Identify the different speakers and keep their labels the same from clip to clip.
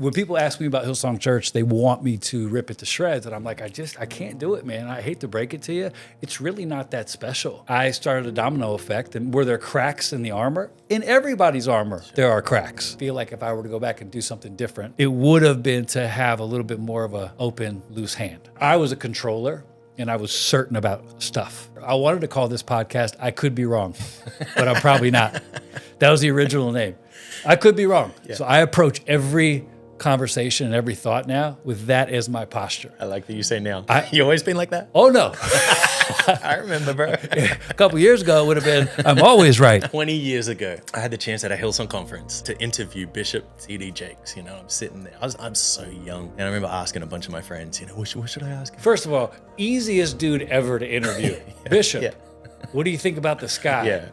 Speaker 1: when people ask me about Hillsong Church, they want me to rip it to shreds. And I'm like, I can't do it, man. I hate to break it to you. It's really not that special. I started a domino effect. And were there cracks in the armor? In everybody's armor, there are cracks. I feel like if I were to go back and do something different, it would have been to have a little bit more of an open, loose hand. I was a controller. And I was certain about stuff. I wanted to call this podcast I Could Be Wrong, but I'm probably not. That was the original name. I could be wrong. Yeah. So I approach every conversation and every thought now with that as my posture.
Speaker 2: I like that you say now. You always been like that?
Speaker 1: Oh, no.
Speaker 2: I remember, bro.
Speaker 1: A couple years ago, it would have been, I'm always right.
Speaker 2: 20 years ago, I had the chance at a Hillsong conference to interview Bishop T.D. Jakes. You know, I'm sitting there. I'm so young. And I remember asking a bunch of my friends, you know, what should I ask him?
Speaker 1: First of all, easiest dude ever to interview. Yeah. Bishop. Yeah. What do you think about the sky?
Speaker 2: Yeah.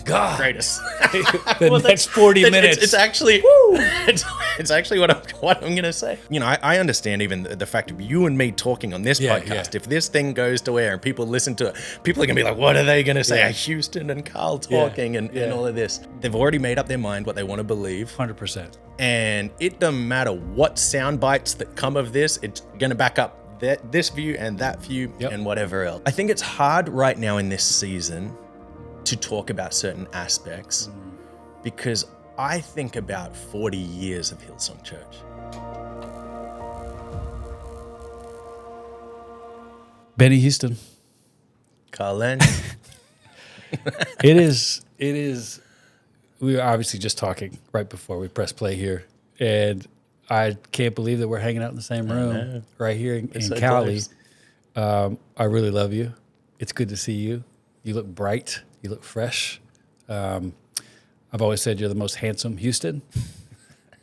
Speaker 1: God.
Speaker 2: Greatest.
Speaker 1: The next 40 minutes.
Speaker 2: It's actually it's actually what I'm going to say. You know, I understand even the fact of you and me talking on this podcast. Yeah. If this thing goes to air and people listen to it, people are going to be like, what are they going to say? Yeah. Houston and Carl talking and all of this. They've already made up their mind what they want to believe.
Speaker 1: 100%.
Speaker 2: And it doesn't matter what sound bites that come of this, it's going to back up this view and that view and whatever else. I think it's hard right now in this season to talk about certain aspects because I think about 40 years of Hillsong Church.
Speaker 1: Benny Houston.
Speaker 2: Carl Lentz.
Speaker 1: It is, we were obviously just talking right before we press play here, and I can't believe that we're hanging out in the same room right here in Cali. I really love you. It's good to see you. You look bright. You look fresh. I've always said you're the most handsome Houston,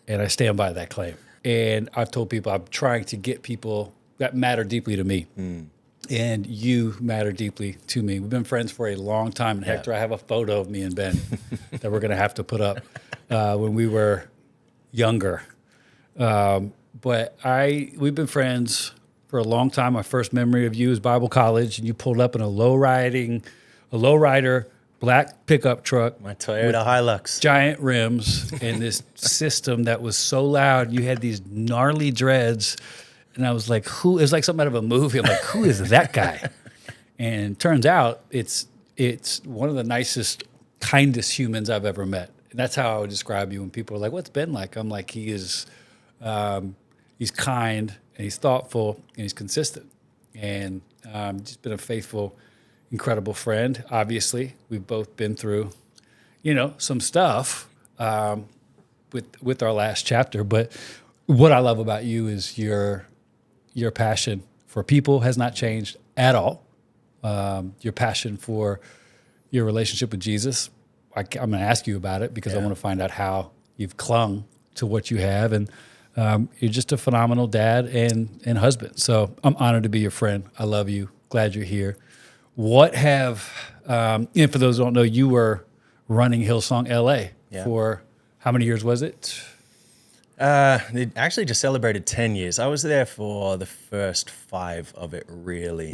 Speaker 1: and I stand by that claim. And I've told people I'm trying to get people that matter deeply to me, and you matter deeply to me. We've been friends for a long time. And Hector, I have a photo of me and Ben that we're going to have to put up when we were younger. But we've been friends for a long time. My first memory of you is Bible college, and you pulled up in a lowrider black pickup truck.
Speaker 2: My Toyota Hilux.
Speaker 1: Giant rims and this system that was so loud. You had these gnarly dreads, and I was like, who is like something out of a movie? I'm like, who is that guy? And turns out it's one of the nicest, kindest humans I've ever met. And that's how I would describe you when people are like, what's Ben like? I'm like, he's kind and he's thoughtful and he's consistent, and just been a faithful, incredible friend. Obviously, we've both been through, some stuff with our last chapter. But what I love about you is your passion for people has not changed at all. Your passion for your relationship with Jesus. I'm going to ask you about it because I want to find out how you've clung to what you have, and you're just a phenomenal dad and husband. So I'm honored to be your friend. I love you. Glad you're here. What have, and for those who don't know, you were running Hillsong LA for how many years was it?
Speaker 2: They actually just celebrated 10 years. I was there for the first 5 of it, really.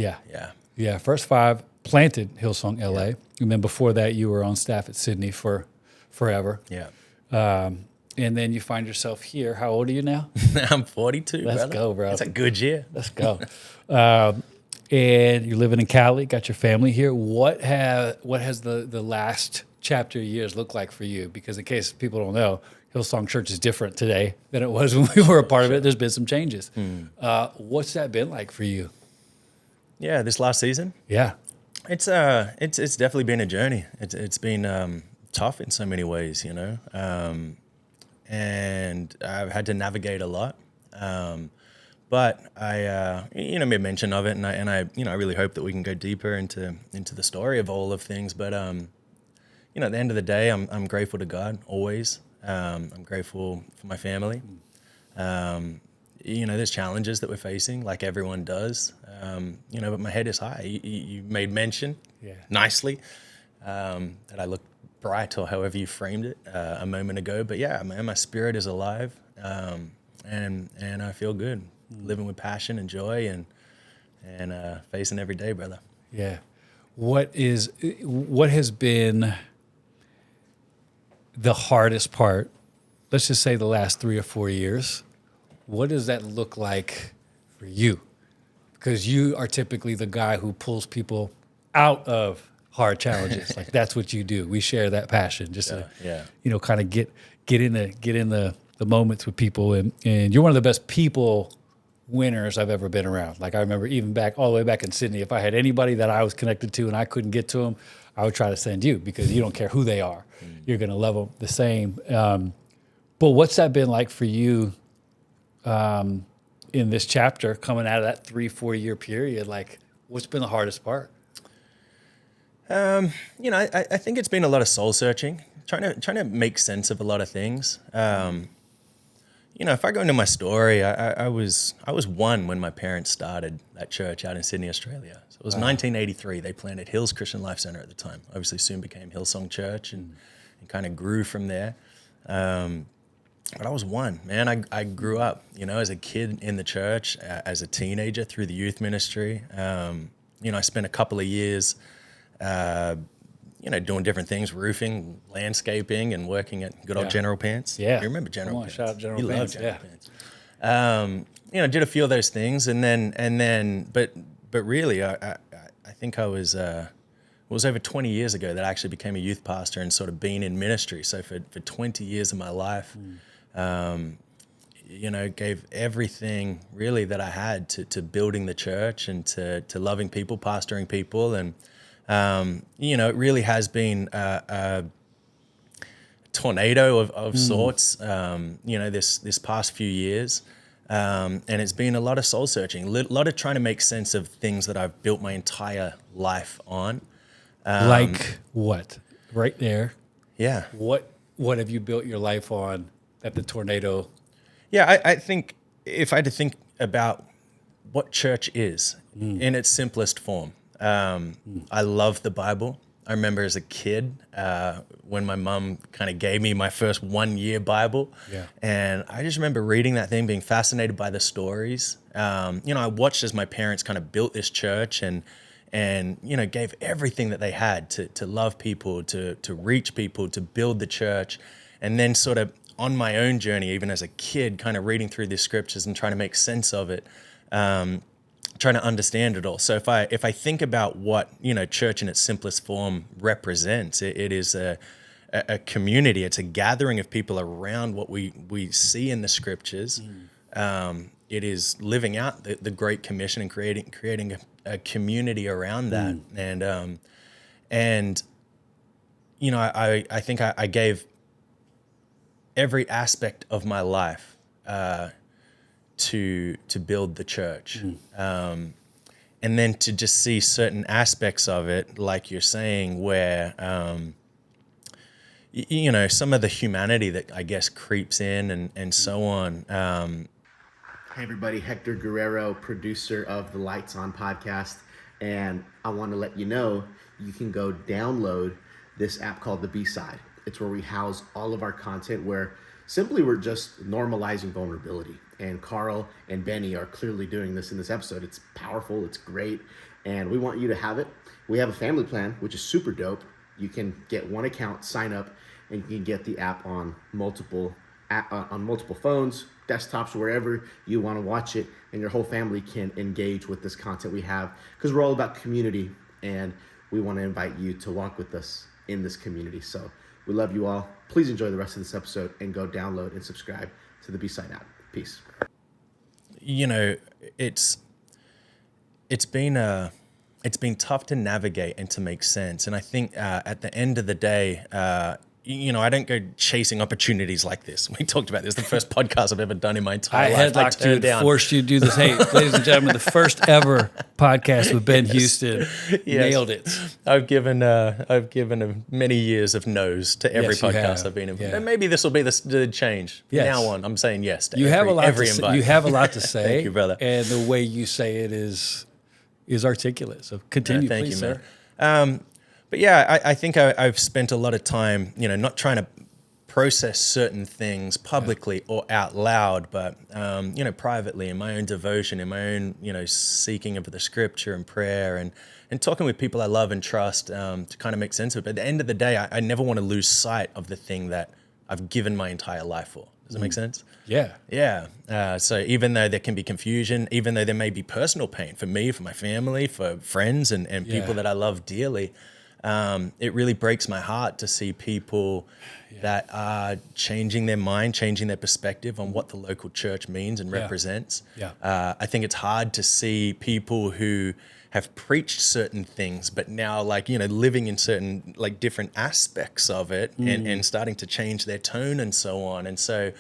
Speaker 1: Yeah, first 5, planted Hillsong LA. Yeah. And then before that, you were on staff at Sydney for forever.
Speaker 2: Yeah.
Speaker 1: And then you find yourself here. How old are you now?
Speaker 2: I'm 42,
Speaker 1: Let's go, bro.
Speaker 2: It's a good year.
Speaker 1: Let's go. And you're living in Cali, got your family here. What has the last chapter years looked like for you? Because in case people don't know, Hillsong Church is different today than it was when we were a part of it. There's been some changes. What's that been like for you?
Speaker 2: Yeah, this last season?
Speaker 1: Yeah.
Speaker 2: It's definitely been a journey. It's been tough in so many ways, and I've had to navigate a lot. But I made mention of it, and I really hope that we can go deeper into the story of all of things. But at the end of the day, I'm grateful to God always. I'm grateful for my family. There's challenges that we're facing, like everyone does. But my head is high. You made mention nicely that I look bright, or however you framed it a moment ago. But yeah, my spirit is alive, and I feel good. Living with passion and joy, and facing every day, brother.
Speaker 1: Yeah. What has been the hardest part? Let's just say the last 3 or 4 years. what does that look like for you? Because you are typically the guy who pulls people out of hard challenges. Like that's what you do. We share that passion, just to, kind of get in the moments with people, and you're one of the best people winners I've ever been around. Like I remember even all the way back in Sydney, if I had anybody that I was connected to and I couldn't get to them, I would try to send you, because you don't care who they are. You're going to love them the same. But what's that been like for you in this chapter, coming out of that 3-4 year period? Like, what's been the hardest part?
Speaker 2: I think it's been a lot of soul searching, trying to make sense of a lot of things. If I go into my story, I was one when my parents started that church out in Sydney, Australia. So it was 1983. They planted Hills Christian Life Center at the time. Obviously, soon became Hillsong Church, and kind of grew from there. But I was one, man. I grew up, as a kid in the church, as a teenager through the youth ministry. I spent a couple of years, doing different things, roofing, landscaping, and working at good old General Pants.
Speaker 1: Yeah.
Speaker 2: You remember General Pants?
Speaker 1: Shout out General
Speaker 2: you
Speaker 1: Pants.
Speaker 2: Love General Pants. Did a few of those things, and then, but really, I think I was, it was over 20 years ago that I actually became a youth pastor and sort of been in ministry. So for 20 years of my life, gave everything really that I had to building the church and to loving people, pastoring people. And, it really has been a tornado of sorts, this past few years. And it's been a lot of soul searching, a lot of trying to make sense of things that I've built my entire life on.
Speaker 1: Like what? Right there.
Speaker 2: Yeah.
Speaker 1: What have you built your life on that the tornado?
Speaker 2: Yeah, I think if I had to think about what church is in its simplest form, I love the Bible. I remember as a kid when my mom kind of gave me my first 1-year Bible.
Speaker 1: Yeah.
Speaker 2: And I just remember reading that thing, being fascinated by the stories. I watched as my parents kind of built this church and gave everything that they had to love people, to reach people, to build the church. And then sort of on my own journey, even as a kid, kind of reading through the scriptures and trying to make sense of it, trying to understand it all. So if I think about what, church in its simplest form represents, it is a community. It's a gathering of people around what we see in the scriptures. It is living out the Great Commission and creating a community around that. And I think I gave every aspect of my life to build the church. And then to just see certain aspects of it, like you're saying, where some of the humanity that I guess creeps in and so on.
Speaker 3: Hey everybody, Hector Guerrero, producer of the Lights On podcast, and I want to let you know you can go download this app called the BSIDE. It's where we house all of our content, where simply we're just normalizing vulnerability. And Carl and Benny are clearly doing this in this episode. It's powerful, it's great, and we want you to have it. We have a family plan, which is super dope. You can get one account, sign up, and you can get the app on multiple phones, desktops, wherever you want to watch it, and your whole family can engage with this content we have, because we're all about community, and we want to invite you to walk with us in this community. So we love you all. Please enjoy the rest of this episode and go download and subscribe to the BSIDE app. Peace.
Speaker 2: It's been tough to navigate and to make sense. And I think at the end of the day, I don't go chasing opportunities like this. We talked about this, the first podcast I've ever done in my entire life.
Speaker 1: I headlocked you and forced you to do this. Hey, ladies and gentlemen, the first ever podcast with Ben Houston. Yes. Nailed it.
Speaker 2: I've given many years of no's to every podcast I've been in. Yeah. And maybe this will be the change. Yes. Now on, I'm saying yes to every invite.
Speaker 1: You have a lot to say.
Speaker 2: Thank you, brother.
Speaker 1: And the way you say it is articulate. So continue,
Speaker 2: thank
Speaker 1: please,
Speaker 2: you,
Speaker 1: sir.
Speaker 2: Man. But yeah, I think I've spent a lot of time, not trying to process certain things publicly or out loud, but, privately in my own devotion, in my own, seeking of the scripture and prayer and talking with people I love and trust to kind of make sense of it. But at the end of the day, I never want to lose sight of the thing that I've given my entire life for. Does it make sense?
Speaker 1: Yeah.
Speaker 2: Yeah. So even though there can be confusion, even though there may be personal pain for me, for my family, for friends and people that I love dearly, it really breaks my heart to see people that are changing their mind, changing their perspective on what the local church means and represents.
Speaker 1: Yeah.
Speaker 2: I think it's hard to see people who have preached certain things, but now living in certain different aspects of it and starting to change their tone and so on. And so,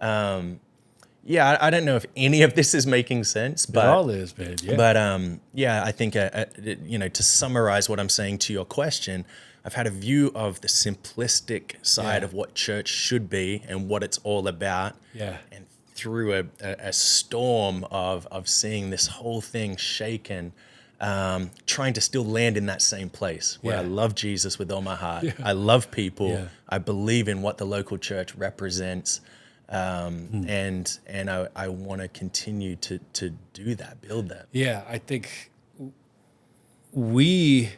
Speaker 2: I don't know if any of this is making sense, but
Speaker 1: it all is, man. Yeah.
Speaker 2: But I think to summarize what I'm saying to your question, I've had a view of the simplistic side of what church should be and what it's all about.
Speaker 1: Yeah.
Speaker 2: And through a storm of seeing this whole thing shaken, trying to still land in that same place where I love Jesus with all my heart. I love people. Yeah. I believe in what the local church represents. And I want to continue to do that, build that.
Speaker 1: Yeah, I think we,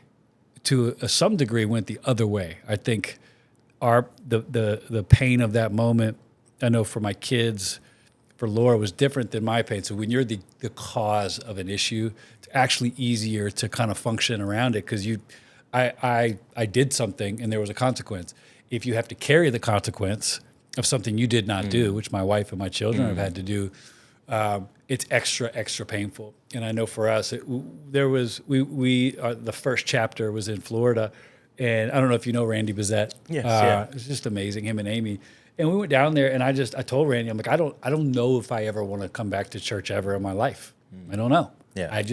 Speaker 1: to some degree, went the other way. I think the pain of that moment, I know for my kids, for Laura, was different than my pain. So when you're the cause of an issue, it's actually easier to kind of function around it because I did something and there was a consequence. If you have to carry the consequence of something you did not do, which my wife and my children have had to do, it's extra painful. And I know for us, the first chapter was in Florida, and I don't know if you know Randy Bazette.
Speaker 2: Yes,
Speaker 1: It's just amazing, him and Amy. And we went down there, and I told Randy, I'm like, I don't know if I ever want to come back to church ever in my life. I don't know.
Speaker 2: Yeah.
Speaker 1: I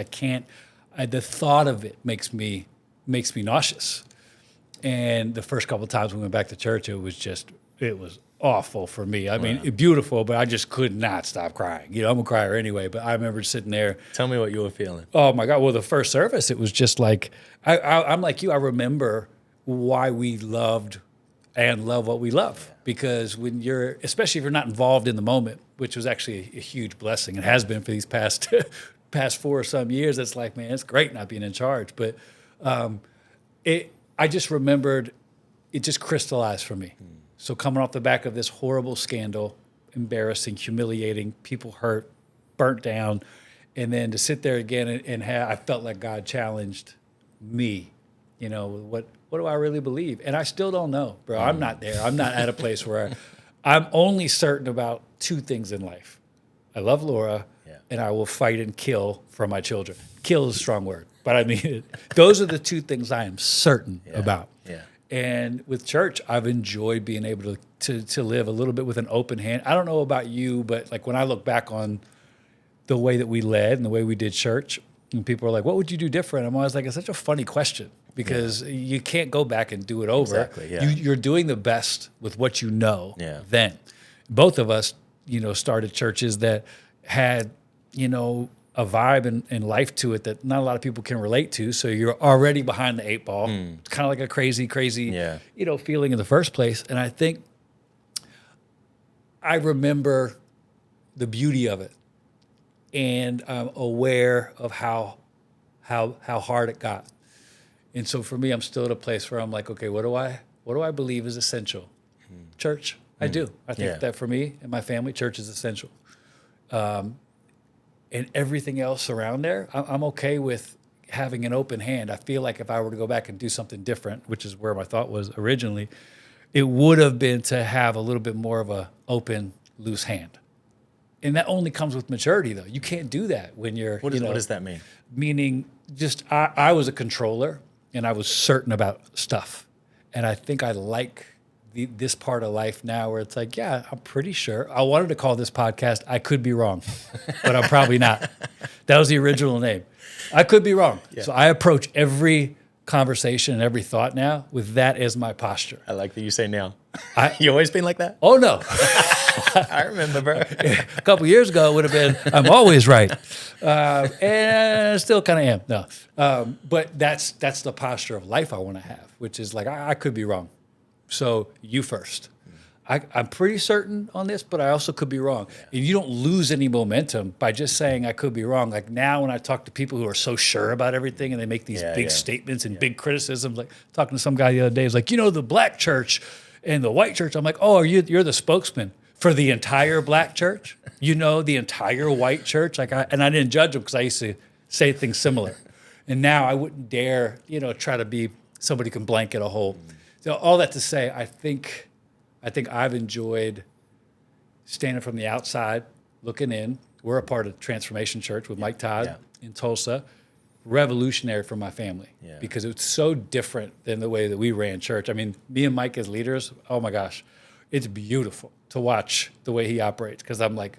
Speaker 1: can't. The thought of it makes me nauseous. And the first couple of times we went back to church, it was awful for me. I mean, beautiful, but I just could not stop crying. You know, I'm a crier anyway, but I remember sitting there.
Speaker 2: Tell me what you were feeling.
Speaker 1: Oh my God. Well, the first service, it was just like, I'm like you. I remember why we loved and love what we love. Because especially if you're not involved in the moment, which was actually a huge blessing, it has been for these past 4 or some years, it's like, man, it's great not being in charge. But I just remembered, it just crystallized for me. So coming off the back of this horrible scandal, embarrassing, humiliating, people hurt, burnt down, and then to sit there again and I felt like God challenged me, what do I really believe? And I still don't know, bro. I'm not there. I'm not at a place where I'm only certain about 2 things in life. I love Laura, and I will fight and kill for my children. Kill is a strong word, but I mean, those are the 2 things I am certain about.
Speaker 2: Yeah.
Speaker 1: And with church, I've enjoyed being able to live a little bit with an open hand. I don't know about you, but like when I look back on the way that we led and the way we did church, and people are like, what would you do different? I'm always like, it's such a funny question because you can't go back and do it over.
Speaker 2: Exactly, yeah.
Speaker 1: You're doing the best with what you know then. Both of us, started churches that had, a vibe and life to it that not a lot of people can relate to. So you're already behind the 8 ball. It's kind of like a crazy, feeling in the first place. And I think I remember the beauty of it, and I'm aware of how hard it got. And so for me, I'm still at a place where I'm like, okay, what do I believe is essential? Church. I do. I think that for me and my family, church is essential. And everything else around there, I'm okay with having an open hand. I feel like if I were to go back and do something different, which is where my thought was originally, it would have been to have a little bit more of a open, loose hand. And that only comes with maturity, though. You can't do that when you're,
Speaker 2: What does that mean?
Speaker 1: Meaning just I was a controller, and I was certain about stuff. And I think I like this part of life now where it's like, yeah, I'm pretty sure. I wanted to call this podcast I Could Be Wrong, but I'm probably not. That was the original name. I could be wrong. Yeah. So I approach every conversation and every thought now with that as my posture.
Speaker 2: I like that you say now. You always been like that?
Speaker 1: Oh, no.
Speaker 2: I remember, bro.
Speaker 1: A couple years ago, it would have been, I'm always right. And I still kind of am. No. But that's the posture of life I want to have, which is like, I could be wrong. So you first. I'm pretty certain on this, but I also could be wrong. Yeah. And you don't lose any momentum by just saying I could be wrong. Like now when I talk to people who are so sure about everything and they make these big statements and big criticisms, like talking to some guy the other day, he's like, the black church, And the white church, I'm like, oh, you're the spokesman for the entire black church? The entire white church? I didn't judge them because I used to say things similar. And now I wouldn't dare, try to be somebody who can blanket a whole. So all that to say, I think I've enjoyed standing from the outside, looking in. We're a part of Transformation Church with Mike Todd in Tulsa. Revolutionary for my family because it's so different than the way that we ran church. I mean, me and Mike as leaders, oh my gosh, it's beautiful to watch the way he operates because I'm like,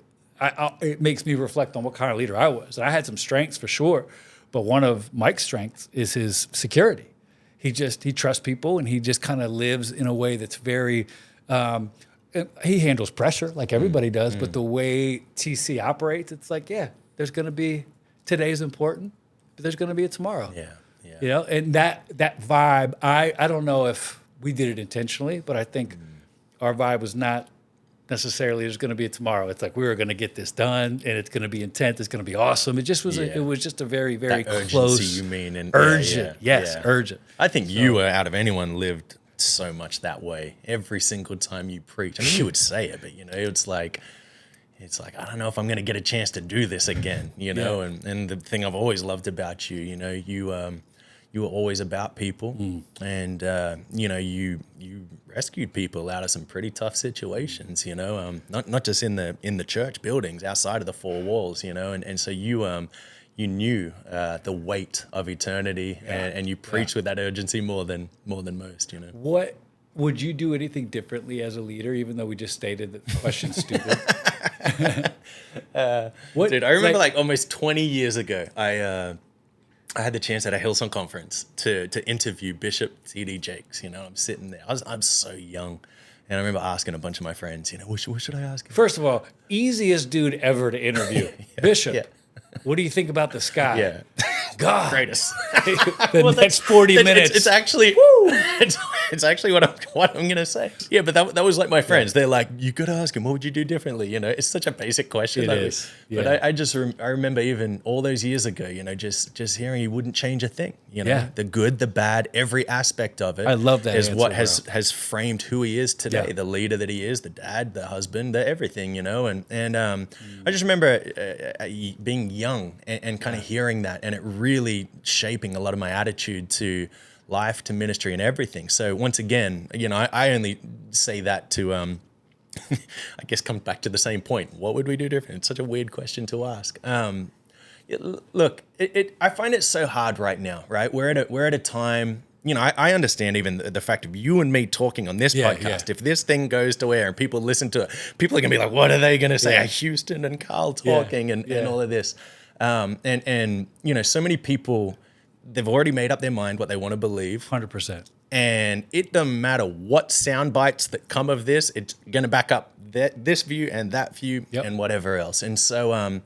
Speaker 1: it makes me reflect on what kind of leader I was. And I had some strengths for sure, but one of Mike's strengths is his security. He trusts people and he just kind of lives in a way that's very, he handles pressure like everybody does, but the way TC operates, it's like, there's going to be, today's important, but there's going to be a tomorrow. And that vibe, I don't know if we did it intentionally, but I think our vibe was not necessarily there's going to be a tomorrow. It's like we were going to get this done, and it's going to be intense. It's going to be awesome. It just was. It was just a very, very
Speaker 2: that
Speaker 1: close.
Speaker 2: Urgency, you mean? And
Speaker 1: urgent? Urgent.
Speaker 2: I think you were out of anyone lived so much that way. Every single time you preach, I mean, you would say it, but it's like. It's like, I don't know if I'm going to get a chance to do this again, and the thing I've always loved about you, you were always about people and, you rescued people out of some pretty tough situations, not just in the church buildings, outside of the four walls, and so you knew the weight of eternity and you preached with that urgency more than most,
Speaker 1: What would you do anything differently as a leader, even though we just stated that the question's stupid?
Speaker 2: Dude, I remember like almost 20 years ago, I had the chance at a Hillsong conference to interview Bishop C.D. Jakes. I'm sitting there. I'm so young. And I remember asking a bunch of my friends, what should I ask him?
Speaker 1: First of all, easiest dude ever to interview. Bishop, what do you think about the sky?
Speaker 2: Yeah.
Speaker 1: God.
Speaker 2: Greatest.
Speaker 1: Next 40 minutes.
Speaker 2: It's actually it's actually what I'm going to say. Yeah, but that was like my friends. They're like, you got to ask him, what would you do differently? It's such a basic question.
Speaker 1: It is. Yeah.
Speaker 2: But I remember even all those years ago, just hearing he wouldn't change a thing. The good, the bad, every aspect of it.
Speaker 1: I love that
Speaker 2: is
Speaker 1: answer,
Speaker 2: what has framed who he is today.
Speaker 1: Yeah.
Speaker 2: The leader that he is, the dad, the husband, the everything. And I just remember being young and kind of hearing that, and it really shaping a lot of my attitude to life, to ministry, and everything. So once again, I only say that to, I guess, comes back to the same point. What would we do different? It's such a weird question to ask. Look, I find it so hard right now. Right, we're at a time. I understand even the fact of you and me talking on this podcast. If this thing goes to air and people listen to it, people are gonna be like, "What are they gonna say?" Houston and Carl talking and all of this. And so many people, they've already made up their mind what they want to believe.
Speaker 1: 100%.
Speaker 2: And it doesn't matter what sound bites that come of this, it's going to back up this view and that view and whatever else. And so, I'm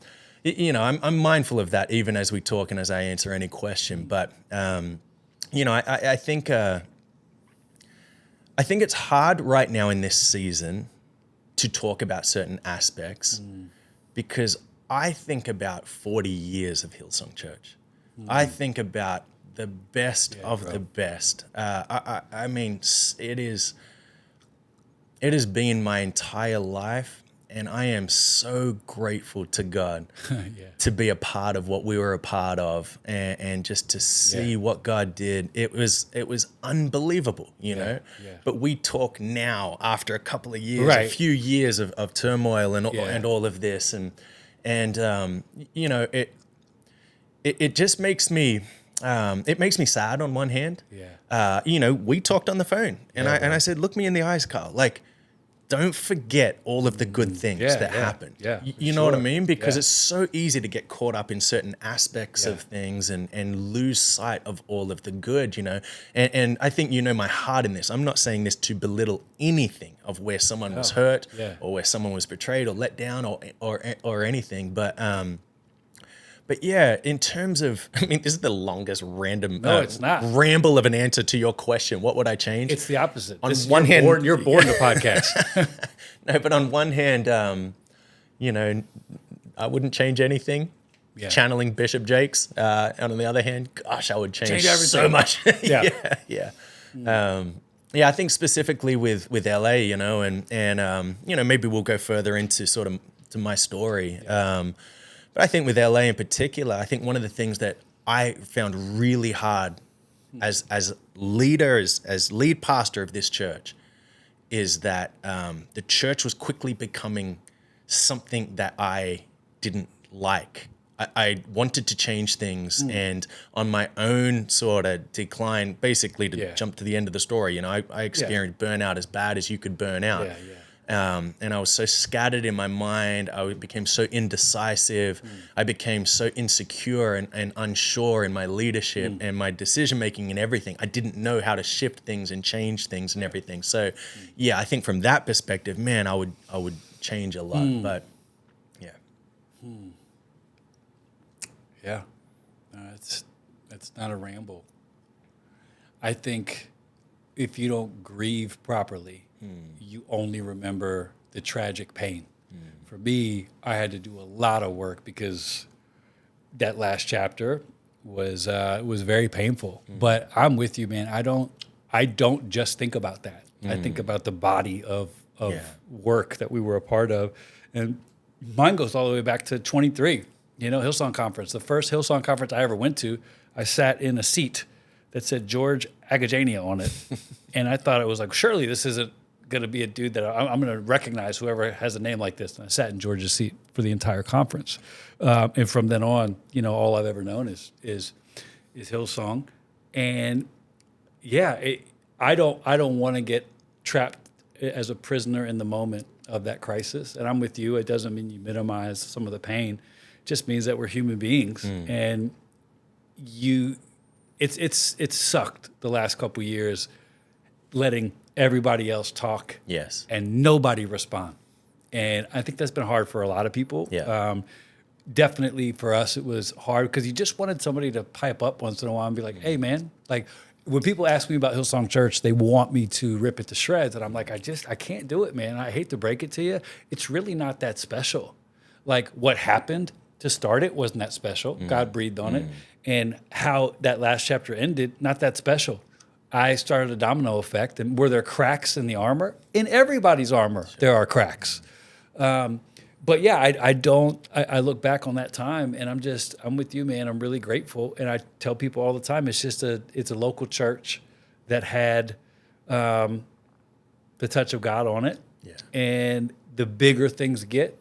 Speaker 2: mindful of that even as we talk and as I answer any question. But, I think it's hard right now in this season to talk about certain aspects because I think about 40 years of Hillsong Church. I think about the best of the best. I mean, it has been my entire life, and I am so grateful to God to be a part of what we were a part of, and just to see what God did. It was unbelievable, you know. But we talk now after a couple of years, a few years of turmoil and all of this, and it just makes me. It makes me sad on one hand. We talked on the phone, and I said, "Look me in the eyes, Carl. Like, don't forget all of the good things that happened. You know what I mean? Because it's so easy to get caught up in certain aspects of things and lose sight of all of the good. And I think my heart in this. I'm not saying this to belittle anything of where someone was hurt or where someone was betrayed or let down or anything, but. But yeah, in terms of, this is the longest
Speaker 1: it's not.
Speaker 2: ramble of an answer to your question. What would I change?
Speaker 1: It's the opposite.
Speaker 2: On one hand,
Speaker 1: you're born to podcast.
Speaker 2: No, but on one hand, I wouldn't change anything. Channeling Bishop Jakes. And on the other hand, gosh, I would change
Speaker 1: everything
Speaker 2: so much. Yeah, I think specifically with LA, and maybe we'll go further into sort of to my story. But I think with LA in particular, I think one of the things that I found really hard as leaders, as lead pastor of this church, is that the church was quickly becoming something that I didn't like. I wanted to change things, and on my own sort of decline, basically to jump to the end of the story, I experienced burnout as bad as you could burn out. And I was so scattered in my mind. I became so indecisive. I became so insecure and unsure in my leadership and my decision making and everything. I didn't know how to shift things and change things and everything. So, yeah, I think from that perspective, man, I would change a lot. But yeah.
Speaker 1: Yeah, that's not a ramble. I think if you don't grieve properly, you only remember the tragic pain. For me, I had to do a lot of work because that last chapter was very painful. But I'm with you, man. I don't just think about that. I think about the body of work that we were a part of, and mine goes all the way back to 23. Hillsong Conference. The first Hillsong Conference I ever went to, I sat in a seat that said George Agajania on it. And I thought it was like, surely this isn't going to be a dude that I'm going to recognize, whoever has a name like this. And I sat in George's seat for the entire conference. And from then on, all I've ever known is Hillsong. And yeah, I don't want to get trapped as a prisoner in the moment of that crisis. And I'm with you. It doesn't mean you minimize some of the pain. Just means that we're human beings, and it's sucked the last couple of years letting everybody else talk, and nobody respond, and I think that's been hard for a lot of people. Definitely for us, it was hard because you just wanted somebody to pipe up once in a while and be like, "Hey, man!" Like when people ask me about Hillsong Church, they want me to rip it to shreds, and I'm like, I can't do it, man. I hate to break it to you, it's really not that special. Like what happened to start it wasn't that special. God breathed on it. And how that last chapter ended, not that special. I started a domino effect. And were there cracks in the armor? In everybody's armor, there are cracks. But yeah, I look back on that time and I'm with you, man. I'm really grateful. And I tell people all the time, it's a local church that had the touch of God on it. Yeah. And the bigger things get,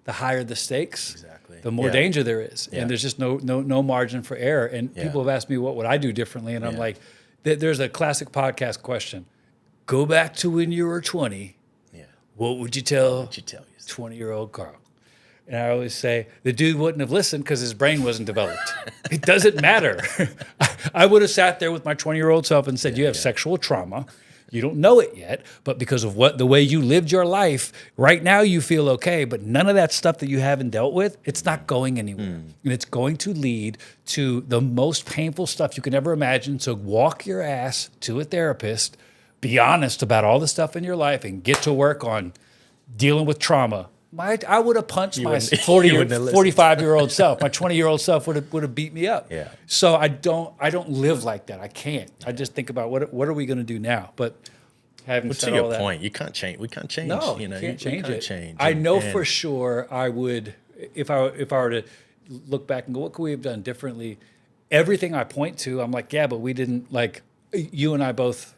Speaker 1: the higher the stakes. The more danger there is, and there's just no margin for error. And people have asked me, what would I do differently? And I'm like, there's a classic podcast question. Go back to when you were 20. What would you tell 20-year-old Carl? And I always say, the dude wouldn't have listened because his brain wasn't developed. It doesn't matter. I would have sat there with my 20-year-old self and said, you have sexual trauma. You don't know it yet, but because of the way you lived your life, right now you feel okay, but none of that stuff that you haven't dealt with, it's not going anywhere. And it's going to lead to the most painful stuff you can ever imagine. So walk your ass to a therapist, be honest about all the stuff in your life, and get to work on dealing with trauma. I would have punched my 45-year-old self. My 20-year-old self would have beat me up. Yeah. So I don't live like that. I can't. I just think about what are we going to do now? But having said all that, to your
Speaker 2: point, you can't change. We can't change.
Speaker 1: No,
Speaker 2: you
Speaker 1: can't change it.
Speaker 2: Change.
Speaker 1: I know for sure I would, if I were to look back and go, what could we have done differently? Everything I point to, I'm like, yeah, but we didn't. Like you and I both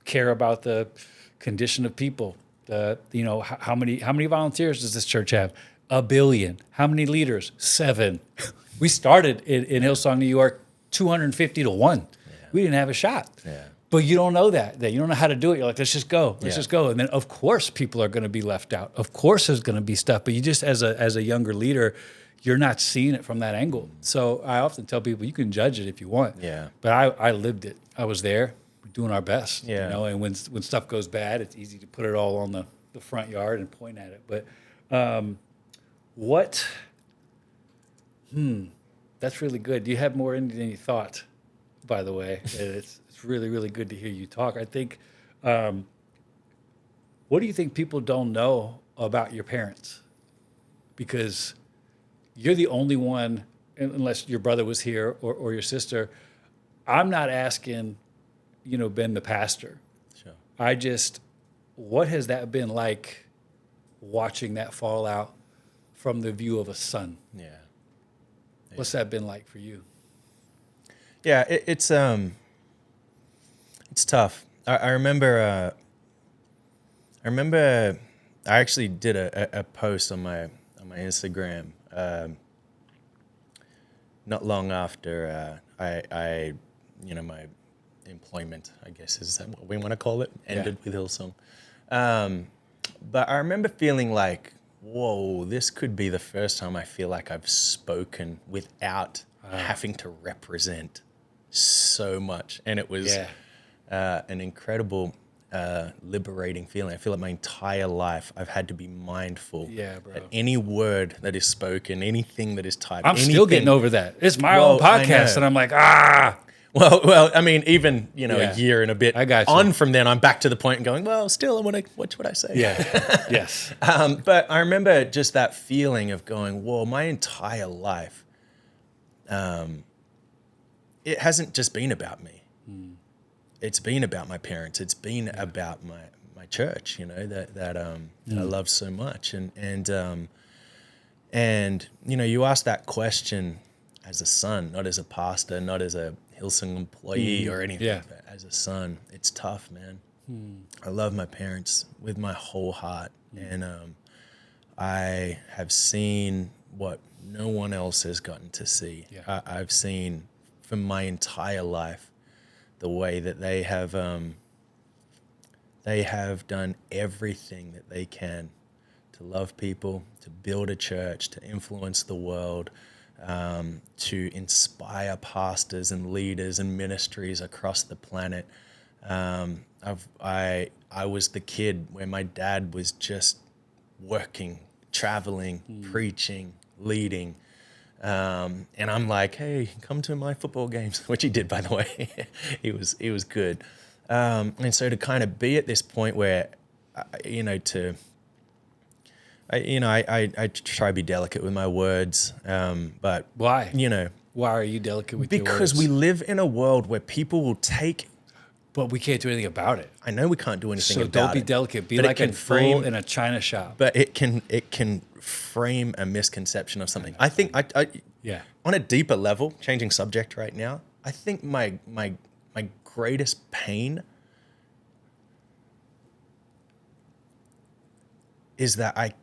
Speaker 1: care about the condition of people. How many volunteers does this church have? 1 billion. How many leaders? 7. We started in Hillsong, New York, 250 to 1. Yeah. We didn't have a shot. Yeah. But you don't know that you don't know how to do it. You're like, let's just go. Let's just go. And then of course people are going to be left out. Of course there's going to be stuff. But you just as a younger leader, you're not seeing it from that angle. So I often tell people you can judge it if you want. Yeah. But I lived it. I was there. Doing our best, and when stuff goes bad, it's easy to put it all on the front yard and point at it. But that's really good. Do you have more in than you thought, by the way? It's really, really good to hear you talk. I think, what do you think people don't know about your parents? Because you're the only one, unless your brother was here or your sister, I'm not asking, Ben the pastor. Sure. what has that been like watching that fallout from the view of a son?
Speaker 2: Yeah.
Speaker 1: What's that been like for you?
Speaker 2: Yeah, it's tough. I remember I actually did a post on my Instagram not long after I my employment, I guess is that what we want to call it, ended with Hillsong. But I remember feeling like, whoa, this could be the first time I feel like I've spoken without having to represent so much. And it was an incredible, liberating feeling. I feel like my entire life I've had to be mindful that any word that is spoken, anything that is typed.
Speaker 1: I'm still getting over that. It's my own podcast, and I'm like,
Speaker 2: Well, I mean, even, a year and a bit
Speaker 1: I got you.
Speaker 2: on from then, I'm back to the point and going, well, still, what should I say?
Speaker 1: Yeah, yes.
Speaker 2: But I remember just that feeling of going, whoa, my entire life, it hasn't just been about me. It's been about my parents. It's been about my church, that I love so much. And you ask that question as a son, not as a pastor, not as a Hillsong employee or anything, but as a son. It's tough, man. I love my parents with my whole heart. And I have seen what no one else has gotten to see. I've seen for my entire life the way that they have done everything that they can to love people, to build a church, to influence the world, to inspire pastors and leaders and ministries across the planet. I was the kid where my dad was just working, traveling, preaching, leading. And I'm like, hey, come to my football games, which he did, by the way. he was good. And so to kind of be at this point where, I try to be delicate with my words, but
Speaker 1: why? Why are you delicate with your words?
Speaker 2: Because we live in a world where people will take.
Speaker 1: But we can't do anything about it.
Speaker 2: I know we can't do anything about it.
Speaker 1: So don't be delicate. Be like a bull in a china shop.
Speaker 2: But it can frame a misconception of something. I think on a deeper level, changing subject right now, I think my greatest pain is that I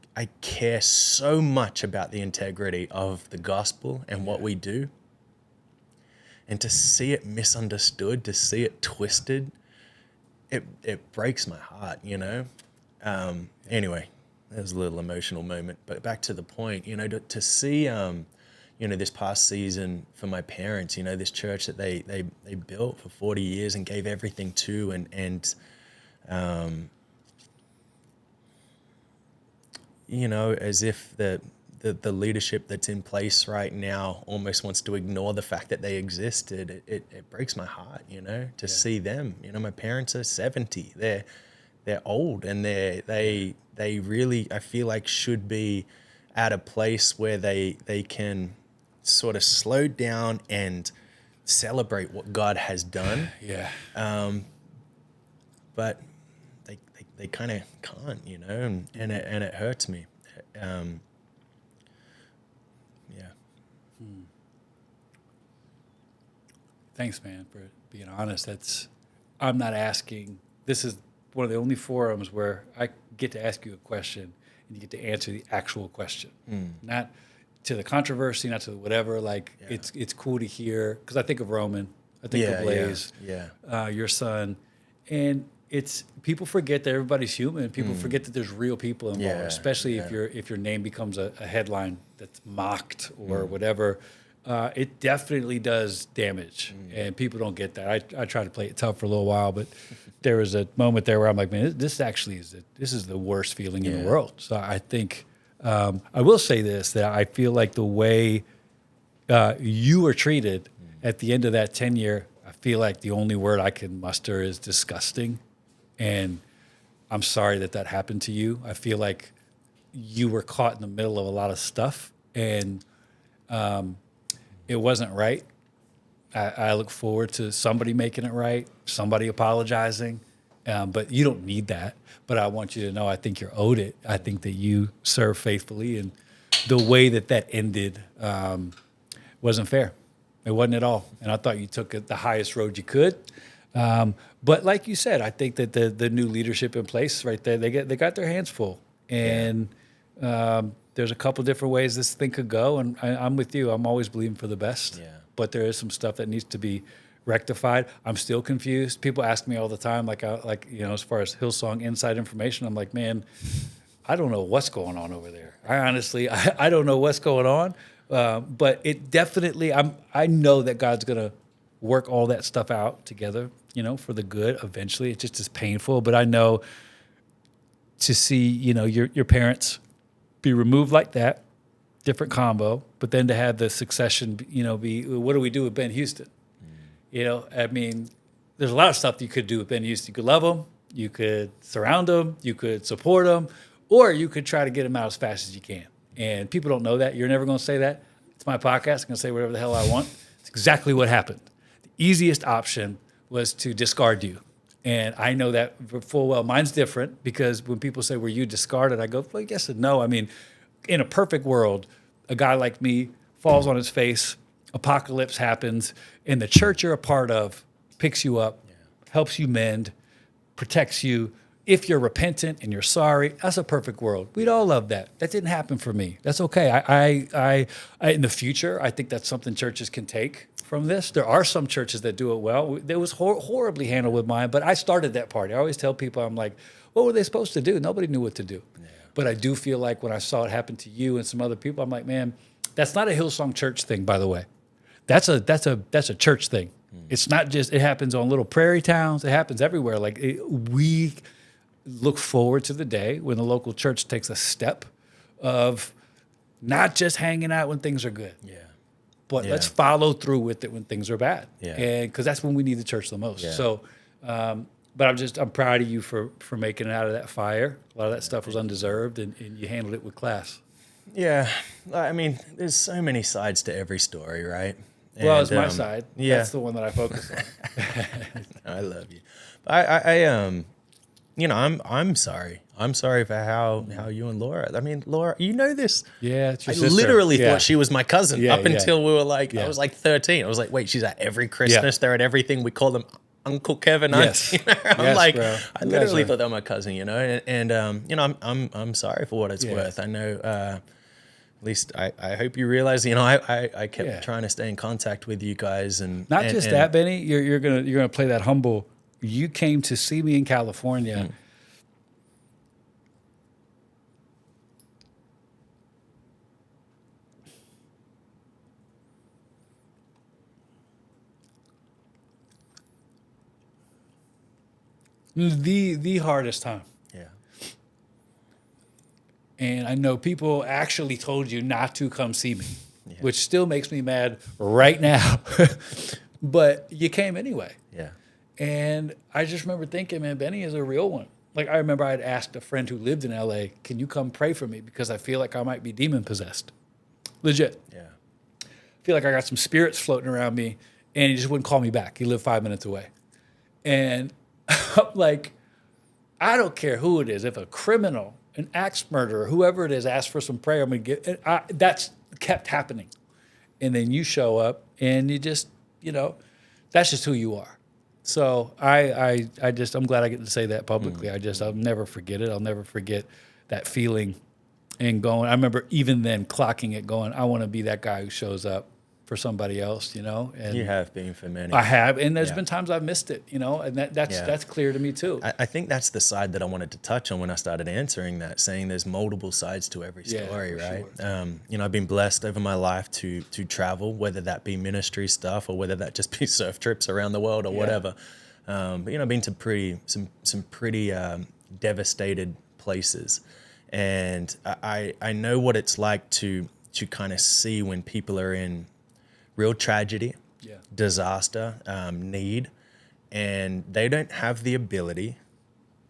Speaker 2: care so much about the integrity of the gospel and what we do. And to see it misunderstood, to see it twisted, it breaks my heart, Anyway, that was a little emotional moment. But back to the point, to see, this past season for my parents, this church that they built for 40 years and gave everything to, and as if the leadership that's in place right now almost wants to ignore the fact that they existed. It breaks my heart, to see them. My parents are 70. They're old, and they really, I feel like, should be at a place where they can sort of slow down and celebrate what God has done. But they kind of can't, and it hurts me.
Speaker 1: Thanks, man, for being honest. I'm not asking. This is one of the only forums where I get to ask you a question and you get to answer the actual question, not to the controversy, not to the whatever. It's cool to hear, because I think of Roman, I think of Blaze, your son, and it's people forget that everybody's human. People forget that there's real people involved, especially if your name becomes a headline that's mocked or whatever. It definitely does damage, and people don't get that. I tried to play it tough for a little while, but there was a moment there where I'm like, man, this is the worst feeling in the world. So I think I will say this, that I feel like the way you were treated at the end of that tenure, I feel like the only word I can muster is disgusting, and I'm sorry that happened to you. I feel like you were caught in the middle of a lot of stuff, and it wasn't right. I look forward to somebody making it right, somebody apologizing, But you don't need that. But I want you to know, I think you're owed it. I think that you serve faithfully, and the way that ended wasn't fair. It wasn't at all. And I thought you took it the highest road you could. But like you said, I think that the new leadership in place right there, they got their hands full. And there's a couple different ways this thing could go. And I'm with you. I'm always believing for the best. Yeah. But there is some stuff that needs to be rectified. I'm still confused. People ask me all the time, as far as Hillsong inside information, I'm like, man, I don't know what's going on over there. I honestly don't know what's going on. But it definitely, I know that God's going to work all that stuff out together, for the good eventually. It just is painful, but I know to see, your parents be removed like that, different combo, but then to have the succession, be, what do we do with Ben Houston? I mean, there's a lot of stuff you could do with Ben Houston. You could love him, you could surround him, you could support him, or you could try to get him out as fast as you can. And people don't know that. You're never going to say that. It's my podcast. I'm going to say whatever the hell I want. It's exactly what happened. The easiest option was to discard you. And I know that full well. Mine's different, because when people say, were you discarded? I go, well, yes and no. I mean, in a perfect world, a guy like me falls on his face, apocalypse happens, and the church you're a part of picks you up, helps you mend, protects you. If you're repentant and you're sorry, that's a perfect world. We'd all love that. That didn't happen for me. That's okay. I in the future, I think that's something churches can take from this. There are some churches that do it well. It was horribly handled with mine, but I started that party. I always tell people, I'm like, what were they supposed to do? Nobody knew what to do. Yeah. But I do feel like when I saw it happen to you and some other people, I'm like, man, that's not a Hillsong Church thing, by the way. That's a church thing. It's not just, it happens on little prairie towns. It happens everywhere. We look forward to the day when the local church takes a step of not just hanging out when things are good. Yeah. But let's follow through with it when things are bad. Yeah. And because that's when we need the church the most. Yeah. So, but I'm proud of you for making it out of that fire. A lot of that stuff was undeserved, and you handled it with class.
Speaker 2: Yeah. I mean, there's so many sides to every story, right?
Speaker 1: Well, it's my side. Yeah. That's the one that I focus on.
Speaker 2: I love you. I'm sorry. I'm sorry for how you and Laura. I mean, Laura, you know this.
Speaker 1: Yeah, it's your
Speaker 2: I
Speaker 1: sister.
Speaker 2: Literally thought she was my cousin up until we were I was like 13. I was like, wait, she's at every Christmas. They're at everything. We call them Uncle Kevin.
Speaker 1: Yes.
Speaker 2: I literally thought they were my cousin, and I'm sorry for what it's worth. I know, at least I hope you realize, I kept trying to stay in contact with you guys, and
Speaker 1: not just that, Benny. You're gonna play that humble. You came to see me in California. The hardest time. Yeah. And I know people actually told you not to come see me, which still makes me mad right now. But you came anyway. Yeah. And I just remember thinking, man, Benny is a real one. Like, I remember I had asked a friend who lived in LA, can you come pray for me? Because I feel like I might be demon possessed. Legit. Yeah. I feel like I got some spirits floating around me, and he just wouldn't call me back. He lived 5 minutes away. And I'm like, I don't care who it is. If a criminal, an axe murderer, whoever it is, asks for some prayer, I'm going to get it. That's kept happening. And then you show up, and you just, that's just who you are. So I'm glad I get to say that publicly. I'll never forget it. I'll never forget that feeling and going. I remember even then clocking it, going, I want to be that guy who shows up for somebody else, And
Speaker 2: you have been for many.
Speaker 1: I have, and there's been times I've missed it, and that's clear to me too.
Speaker 2: I think that's the side that I wanted to touch on when I started answering that, saying there's multiple sides to every story, right? Sure. I've been blessed over my life to travel, whether that be ministry stuff or whether that just be surf trips around the world or whatever. But I've been to some pretty devastated places, and I know what it's like to kind of see when people are in real tragedy, disaster, need, and they don't have the ability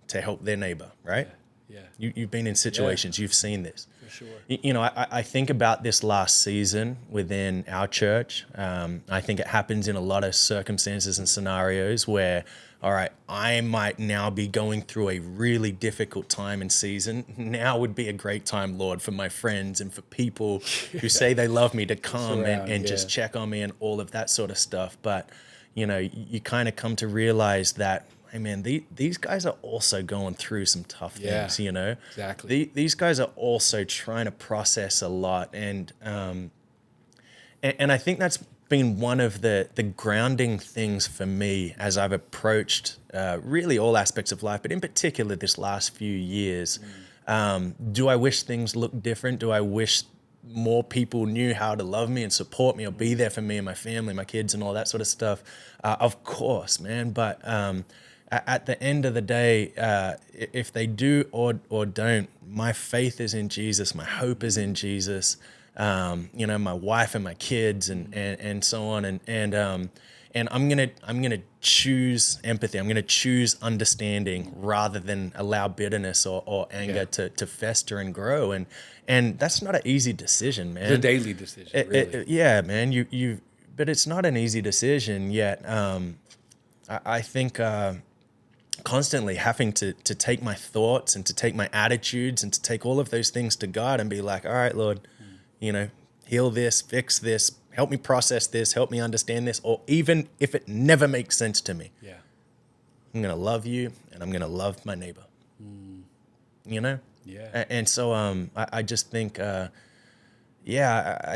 Speaker 2: to help their neighbor, right? Yeah. You've been in situations, you've seen this. For sure. I think about this last season within our church. I think it happens in a lot of circumstances and scenarios where all right, I might now be going through a really difficult time and season. Now would be a great time, Lord, for my friends and for people who say they love me to come and just check on me and all of that sort of stuff. But, you know, you kind of come to realize that, hey man, these guys are also going through some tough things, you know?
Speaker 1: Exactly.
Speaker 2: These guys are also trying to process a lot. And I think that's been one of the grounding things for me as I've approached really all aspects of life, but in particular this last few years. Do I wish things looked different? Do I wish more people knew how to love me and support me or be there for me and my family, my kids and all that sort of stuff? Of course, man. But at the end of the day, if they do or don't, my faith is in Jesus. My hope is in Jesus. You know, my wife and my kids and so on. And I'm gonna choose empathy. I'm gonna choose understanding rather than allow bitterness or anger to fester and grow. And that's not an easy decision, man.
Speaker 1: It's a daily decision, really.
Speaker 2: Yeah, man. But it's not an easy decision yet. I think constantly having to take my thoughts and to take my attitudes and to take all of those things to God and be like, all right, Lord, you know, heal this, fix this, help me process this, help me understand this, or even if it never makes sense to me, I'm going to love you and I'm going to love my neighbor, you know?
Speaker 1: Yeah.
Speaker 2: And so I just think, I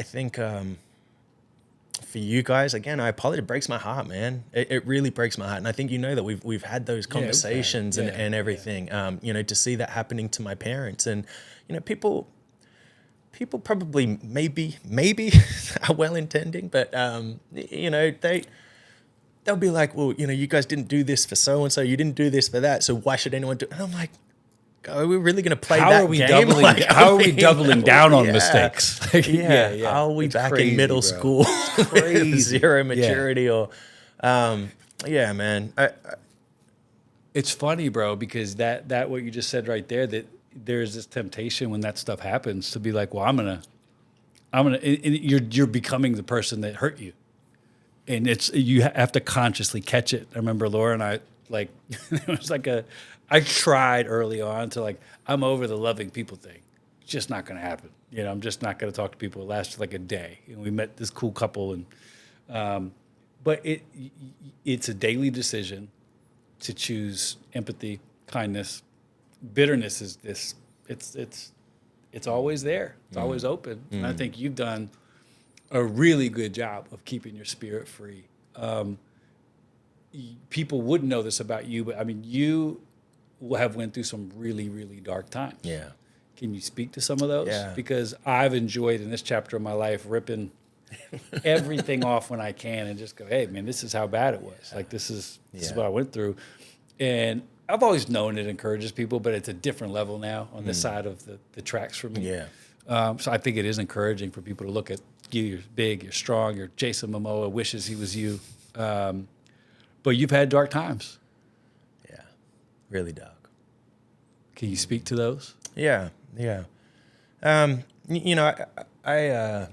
Speaker 2: think for you guys, again, I apologize. It breaks my heart, man. It really breaks my heart. And I think you know that we've had those conversations and everything, you know, to see that happening to my parents. And, you know, people probably maybe are well-intending, but, you know, they'll be like, well, you know, you guys didn't do this for so-and-so, you didn't do this for that, so why should anyone do it? And I'm like, are we really going to play that game?
Speaker 1: How are we doubling down on mistakes?
Speaker 2: Are we back in middle school with zero maturity or, yeah, man.
Speaker 1: It's funny, bro, because that what you just said right there, that there's this temptation when that stuff happens to be like, well, I'm gonna, you're becoming the person that hurt you, and you have to consciously catch it. I remember Laura and I, like, it was like I tried early on to, like, I'm over the loving people thing. It's just not gonna happen. You know, I'm just not gonna talk to people. It lasted like a day, and we met this cool couple, and but it's a daily decision to choose empathy, kindness. Bitterness is this. It's always there. It's always open. And I think you've done a really good job of keeping your spirit free. People wouldn't know this about you, but I mean, you have went through some really, really dark times.
Speaker 2: Yeah.
Speaker 1: Can you speak to some of those?
Speaker 2: Yeah.
Speaker 1: Because I've enjoyed in this chapter of my life ripping everything off when I can and just go, hey, man, this is how bad it was. Like, this is what I went through. And I've always known it encourages people, but it's a different level now on this side of the tracks for me.
Speaker 2: Yeah.
Speaker 1: So I think it is encouraging for people to look at you. You're big, you're strong, you're Jason Momoa, wishes he was you. But you've had dark times.
Speaker 2: Yeah. Really dark.
Speaker 1: Can you speak to those?
Speaker 2: Yeah. Yeah. You know, I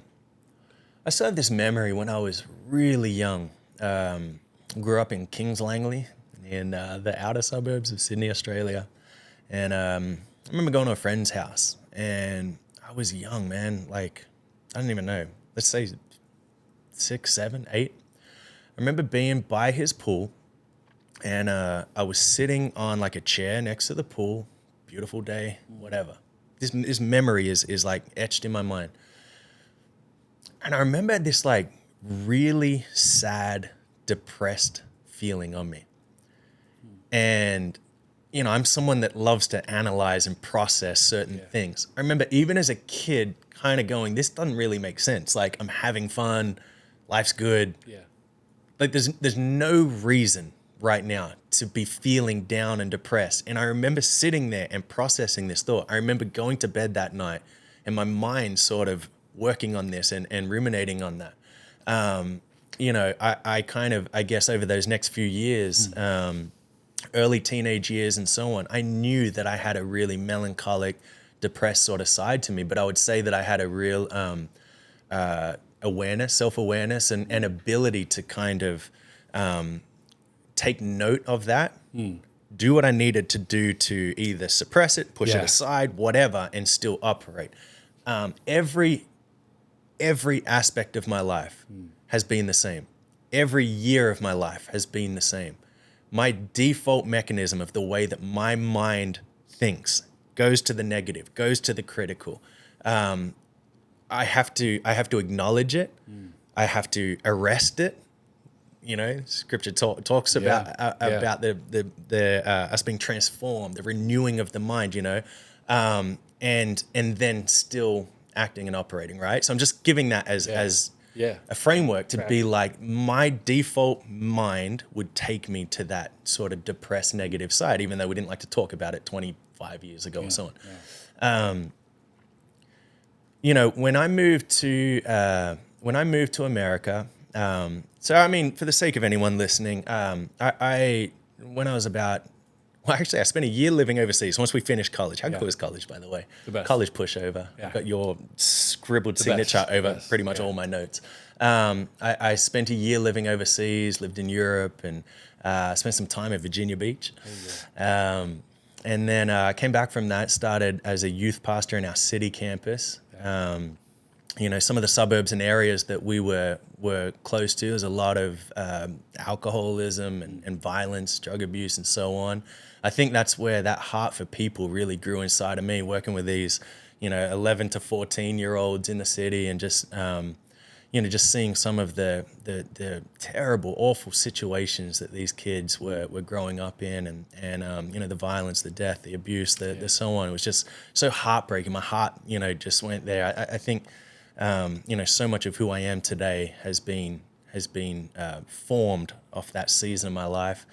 Speaker 2: still have this memory when I was really young. Grew up in Kings Langley, in the outer suburbs of Sydney, Australia. And I remember going to a friend's house, and I was young, man. Like, I don't even know. Let's say 6, 7, 8. I remember being by his pool, and I was sitting on like a chair next to the pool. Beautiful day, whatever. This memory is like etched in my mind. And I remember this like really sad, depressed feeling on me. And, you know, I'm someone that loves to analyze and process certain things. I remember even as a kid kind of going, this doesn't really make sense. Like, I'm having fun. Life's good. Yeah. Like, there's no reason right now to be feeling down and depressed. And I remember sitting there and processing this thought. I remember going to bed that night and my mind sort of working on this and ruminating on that. You know, I kind of, I guess over those next few years, early teenage years and so on, I knew that I had a really melancholic, depressed sort of side to me, but I would say that I had a real awareness, self-awareness and ability to kind of take note of that, do what I needed to do to either suppress it, push it aside, whatever, and still operate. Every aspect of my life has been the same. Every year of my life has been the same. My default mechanism of the way that my mind thinks goes to the negative, goes to the critical. I have to acknowledge it. I have to arrest it. You know, Scripture talks about the us being transformed, the renewing of the mind. You know, and then still acting and operating. Right. So I'm just giving that as a framework to be like, my default mind would take me to that sort of depressed, negative side, even though we didn't like to talk about it 25 years ago or so on. You know, when I moved to America, so I mean, for the sake of anyone listening, I spent a year living overseas once we finished college. How cool is college, by the way?
Speaker 1: The best.
Speaker 2: College pushover. Yeah. Got your scribbled signature over pretty much all my notes. I spent a year living overseas, lived in Europe, and spent some time at Virginia Beach. And then I came back from that, started as a youth pastor in our city campus. You know, some of the suburbs and areas that we were close to, there's a lot of alcoholism and violence, drug abuse, and so on. I think that's where that heart for people really grew inside of me, working with these, you know, 11 to 14-year-olds in the city, and just, you know, just seeing some of the terrible, awful situations that these kids were growing up in, and you know, the violence, the death, the abuse, the so on. It was just so heartbreaking. My heart, you know, just went there. I think, you know, so much of who I am today has been formed off that season of my life.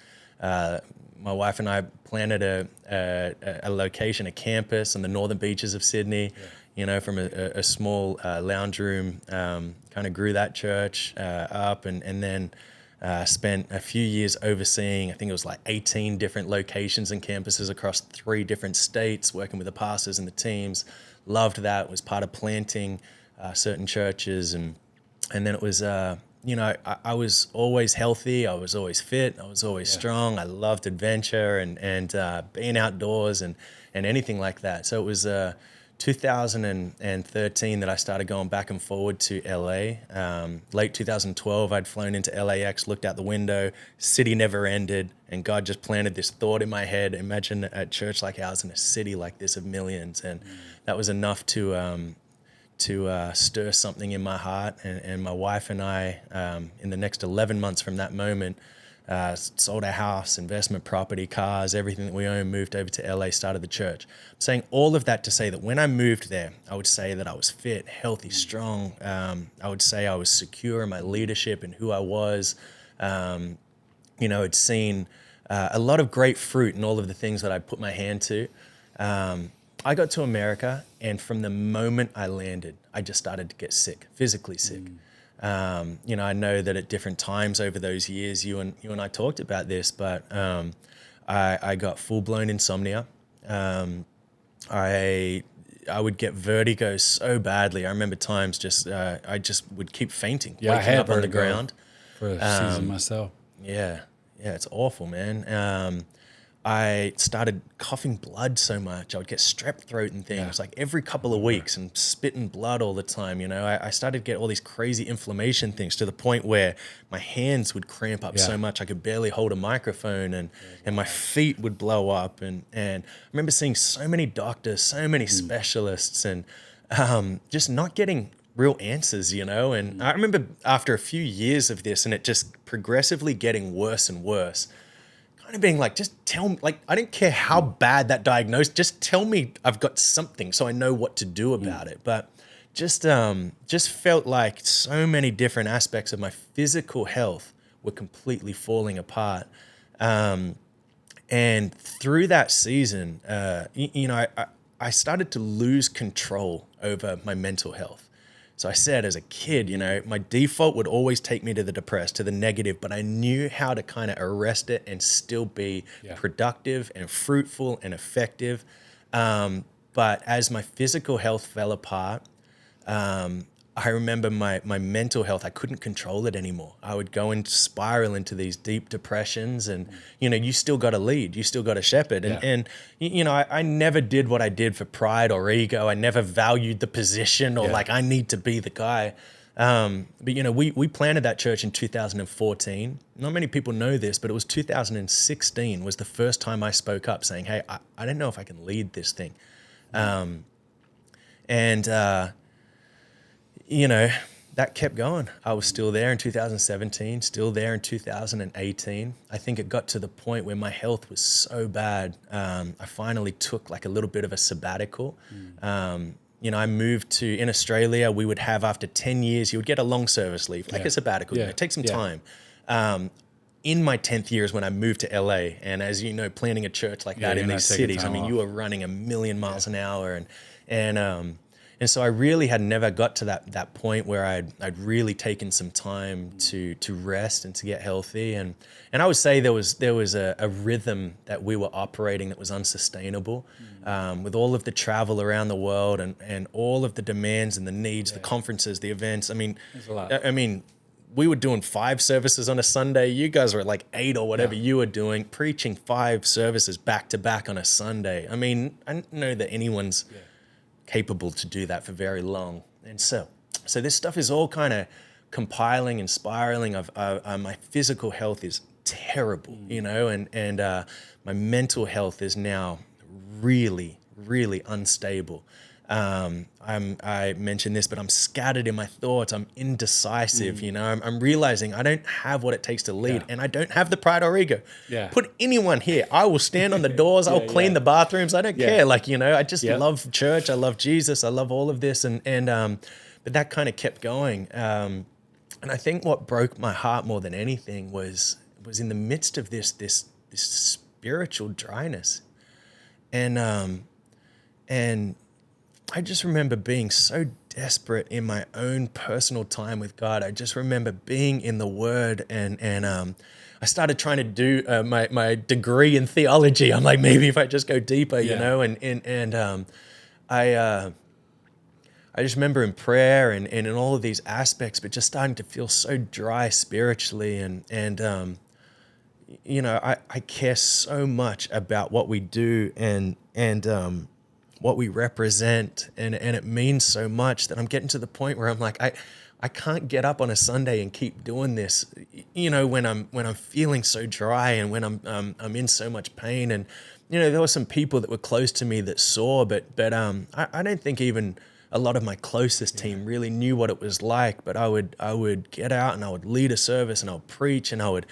Speaker 2: My wife and I planted a location, a campus on the northern beaches of Sydney. You know, from a small lounge room, kind of grew that church up, and then spent a few years overseeing, I think it was like 18 different locations and campuses across 3 different states, working with the pastors and the teams. Loved that, was part of planting certain churches, and then it was, you know, I was always healthy, I was always fit, I was always strong. I loved adventure and being outdoors and anything like that. So it was 2013 that I started going back and forward to LA. Late 2012, I'd flown into LAX, looked out the window, city never ended, and God just planted this thought in my head. Imagine a church like ours in a city like this of millions. And that was enough to stir something in my heart. And my wife and I, in the next 11 months from that moment, sold our house, investment property, cars, everything that we owned, moved over to LA, started the church. I'm saying all of that to say that when I moved there, I would say that I was fit, healthy, strong. I would say I was secure in my leadership and who I was. You know, I'd seen a lot of great fruit in all of the things that I put my hand to. I got to America, and from the moment I landed, I just started to get sick, physically sick. You know, I know that at different times over those years, you and I talked about this, but I got full-blown insomnia. I would get vertigo so badly. I remember times I just would keep fainting, waking up on the ground.
Speaker 1: For a season myself.
Speaker 2: Yeah, it's awful, man. I started coughing blood so much. I would get strep throat and things like every couple of weeks, and spitting blood all the time. You know, I started to get all these crazy inflammation things, to the point where my hands would cramp up so much I could barely hold a microphone, and my feet would blow up. And I remember seeing so many doctors, so many specialists, and just not getting real answers, you know. And I remember after a few years of this, and it just progressively getting worse and worse, kind of being like, just tell me, like, I didn't care how bad that diagnosis, just tell me I've got something so I know what to do about it. But just felt like so many different aspects of my physical health were completely falling apart. And through that season, you know, I started to lose control over my mental health. So I said, as a kid, you know, my default would always take me to the depressed, to the negative, but I knew how to kind of arrest it and still be productive and fruitful and effective. But as my physical health fell apart, I I remember my mental health, I couldn't control it anymore. I would go and spiral into these deep depressions, and, you still got to lead, you still got to shepherd. And I never did what I did for pride or ego. I never valued the position or like, I need to be the guy. But we planted that church in 2014. Not many people know this, but it was 2016 was the first time I spoke up saying, hey, I don't know if I can lead this thing. That kept going. I was still there in 2017, still there in 2018. I think it got to the point where my health was so bad. I finally took like a little bit of a sabbatical. I moved in Australia, we would have after 10 years, you would get a long service leave, like a sabbatical, take some time. In my 10th year is when I moved to LA. And as you know, planning a church like that in these cities, you are running 1,000,000 miles an hour. And so I really had never got to that point where I'd really taken some time to rest and to get healthy. And I would say there was a rhythm that we were operating that was unsustainable, with all of the travel around the world and all of the demands and the needs, the conferences, the events.
Speaker 1: There's a lot.
Speaker 2: We were doing 5 services on a Sunday. You guys were at like 8 or whatever you were doing, preaching 5 services back to back on a Sunday. I don't know that anyone's capable to do that for very long. And so this stuff is all kind of compiling and spiraling of my physical health is terrible, and my mental health is now really, really unstable. I mentioned this, but I'm scattered in my thoughts. I'm indecisive, I'm realizing I don't have what it takes to lead, and I don't have the pride or ego. Put anyone here. I will stand on the doors. I'll clean the bathrooms. I don't care. I just love church. I love Jesus. I love all of this. But that kind of kept going. And I think what broke my heart more than anything was in the midst of this spiritual dryness. And I just remember being so desperate in my own personal time with God. I just remember being in the Word, and I started trying to do my degree in theology. I'm like, maybe if I just go deeper, I just remember in prayer and in all of these aspects, but just starting to feel so dry spiritually, and I care so much about what we do and what we represent, and it means so much that I'm getting to the point where I'm like, I can't get up on a Sunday and keep doing this, when I'm feeling so dry and when I'm in so much pain. And there were some people that were close to me that saw, but I don't think even a lot of my closest team really knew what it was like. But I would get out and I would lead a service and I would preach and I would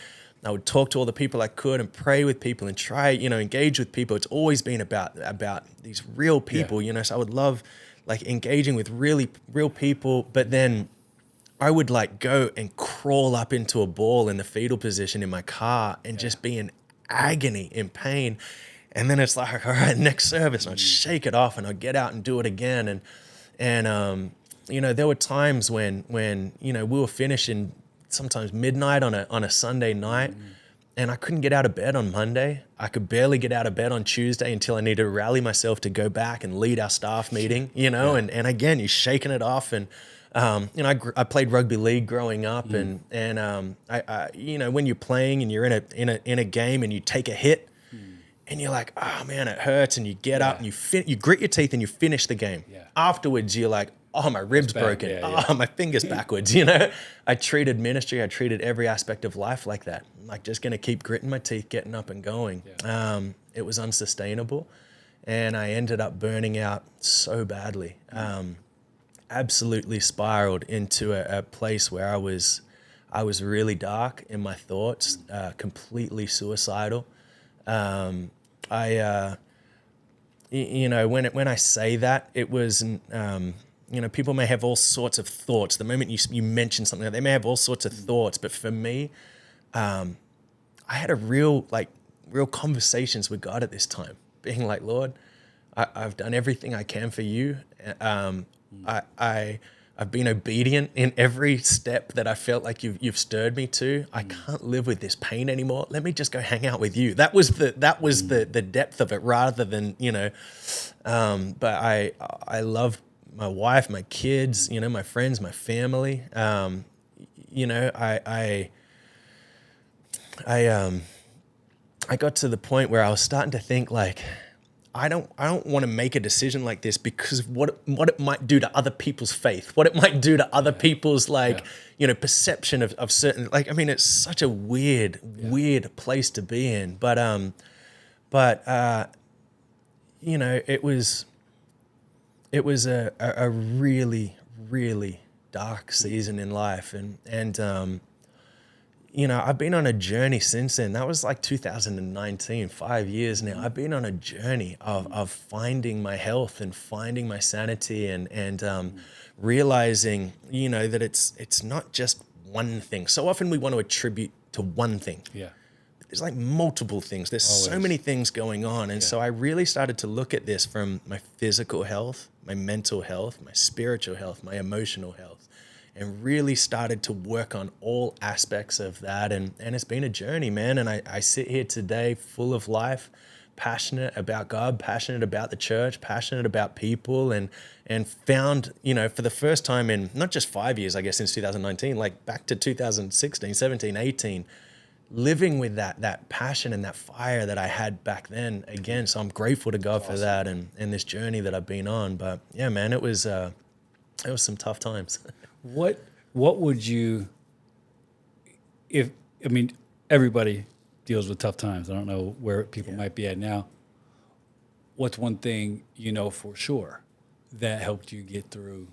Speaker 2: talk to all the people I could and pray with people and try, engage with people. It's always been about these real people, so I would love like engaging with really real people. But then I would like go and crawl up into a ball in the fetal position in my car and just be in agony, in pain. And then it's like, all right, next service, and I'd shake it off and I'd get out and do it again. And there were times when we were finishing sometimes midnight on a Sunday night, and I couldn't get out of bed on Monday. I could barely get out of bed on Tuesday until I needed to rally myself to go back and lead our staff meeting, and again, you're shaking it off. And I played rugby league growing up, and I when you're playing and you're in a game and you take a hit, and you're like, oh man, it hurts, and you get up and you grit your teeth and you finish the game. Afterwards, you're like, oh, my ribs broken. My finger's backwards. I treated ministry, I treated every aspect of life like that. I'm like, just going to keep gritting my teeth, getting up and going. It was unsustainable. And I ended up burning out so badly. Absolutely spiraled into a place where I was really dark in my thoughts, completely suicidal. When I say that, it was, people may have all sorts of thoughts. The moment you mention something, they may have all sorts of thoughts. But for me, I had real conversations with God at this time, being like, Lord, I've done everything I can for you. I've been obedient in every step that I felt like you've stirred me to. I can't live with this pain anymore. Let me just go hang out with you. That was the depth of it, rather than, but I love my wife, my kids, you know, my friends, my family. You know, I got to the point where I was starting to think like, I don't want to make a decision like this because what it might do to other people's faith, what it might do to other people's you know, perception of certain, like, I mean, it's such a weird place to be in, but you know, it was a really, really dark season in life, and you know, I've been on a journey since then. That was like 2019, 5 years now. I've been on a journey of finding my health and finding my sanity and realizing, you know, that it's not just one thing. So often we want to attribute to one thing.
Speaker 1: Yeah.
Speaker 2: There's like multiple things. There's so many things going on. And so I really started to look at this from my physical health, my mental health, my spiritual health, my emotional health, and really started to work on all aspects of that. And it's been a journey, man. And I sit here today full of life, passionate about God, passionate about the church, passionate about people, and found, you know, for the first time in not just 5 years, I guess, since 2019, like back to 2016, 17, 18, living with that passion and that fire that I had back then again. So I'm grateful to God for that and this journey that I've been on. But yeah, man, it was some tough times.
Speaker 1: What would you, I mean, everybody deals with tough times. I don't know where people might be at now. What's one thing you know for sure that helped you get through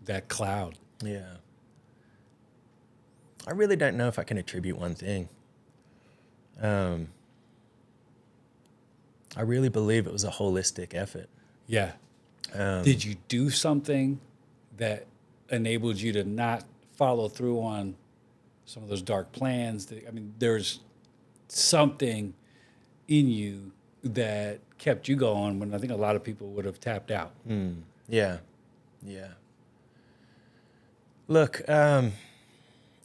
Speaker 1: that cloud?
Speaker 2: Yeah. I really don't know if I can attribute one thing. I really believe it was a holistic effort.
Speaker 1: Yeah. Did you do something that enabled you to not follow through on some of those dark plans? I mean, there's something in you that kept you going when I think a lot of people would have tapped out.
Speaker 2: Yeah. Look, I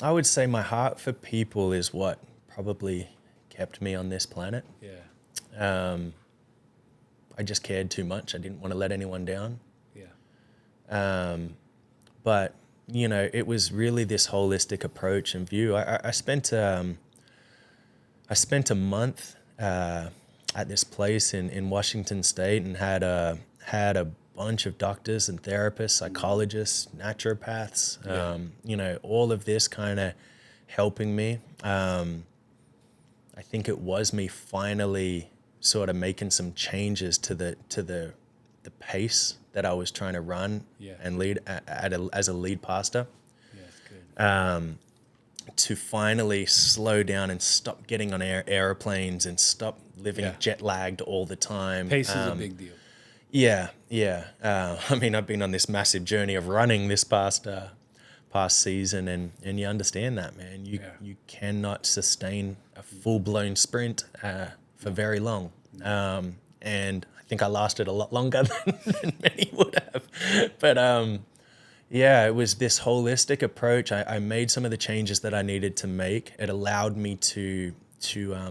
Speaker 2: would say my heart for people is what probably kept me on this planet.
Speaker 1: Yeah.
Speaker 2: I just cared too much. I didn't want to let anyone down.
Speaker 1: Yeah.
Speaker 2: But, you know, it was really this holistic approach and view. I spent a month at this place in Washington State and had a bunch of doctors and therapists, psychologists, naturopaths, you know, all of this kind of helping me. I think it was me finally sort of making some changes to the pace that I was trying to run and lead as a lead pastor.
Speaker 1: Yeah, that's good.
Speaker 2: To finally slow down and stop getting on airplanes and stop living jet lagged all the time.
Speaker 1: Pace is a big deal.
Speaker 2: Yeah. I mean, I've been on this massive journey of running this past season, and you understand that, man. You cannot sustain a full-blown sprint for very long. And I think I lasted a lot longer than many would have. But yeah, it was this holistic approach. I made some of the changes that I needed to make. It allowed me to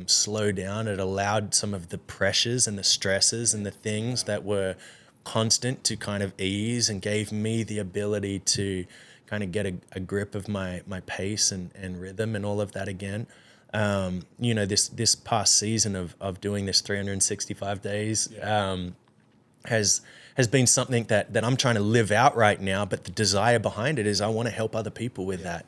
Speaker 2: slow down. It allowed some of the pressures and the stresses and the things that were constant to kind of ease, and gave me the ability to kind of get a grip of my pace and rhythm and all of that again. You know, this past season of doing this 365 days has been something that I'm trying to live out right now, but the desire behind it is I want to help other people with that.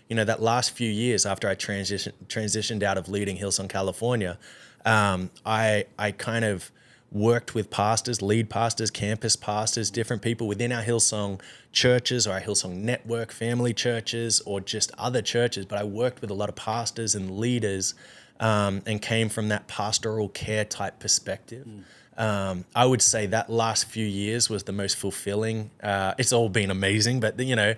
Speaker 2: You know, that last few years after I transitioned out of leading Hillsong California, I kind of worked with pastors, lead pastors, campus pastors, different people within our Hillsong churches or our Hillsong network, family churches, or just other churches. But I worked with a lot of pastors and leaders and came from that pastoral care type perspective. I would say that last few years was the most fulfilling. It's all been amazing, but you know,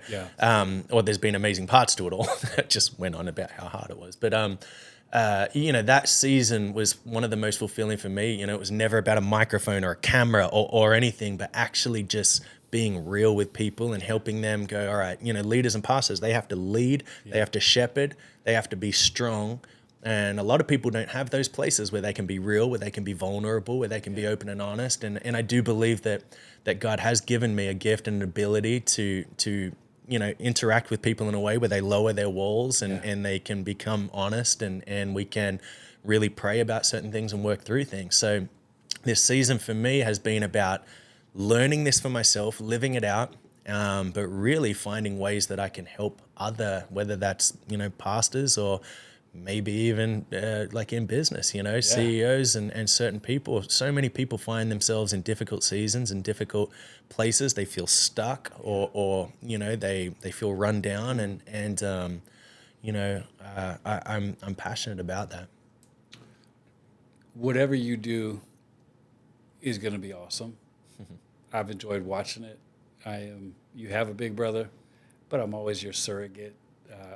Speaker 2: or there's been amazing parts to it all. It just went on about how hard it was. But you know, that season was one of the most fulfilling for me. You know, it was never about a microphone or a camera or anything, but actually just being real with people and helping them go, all right, you know, leaders and pastors, they have to lead, they have to shepherd, they have to be strong. And a lot of people don't have those places where they can be real, where they can be vulnerable, where they can be open and honest. And I do believe that God has given me a gift and an ability to interact with people in a way where they lower their walls and they can become honest, and we can really pray about certain things and work through things. So this season for me has been about learning this for myself, living it out, but really finding ways that I can help whether that's, pastors or maybe even like in business, CEOs and certain people. So many people find themselves in difficult seasons and difficult places. They feel stuck or they feel run down, and I'm passionate about that.
Speaker 1: Whatever you do is going to be awesome. I've enjoyed watching it. You have a big brother, but I'm always your surrogate,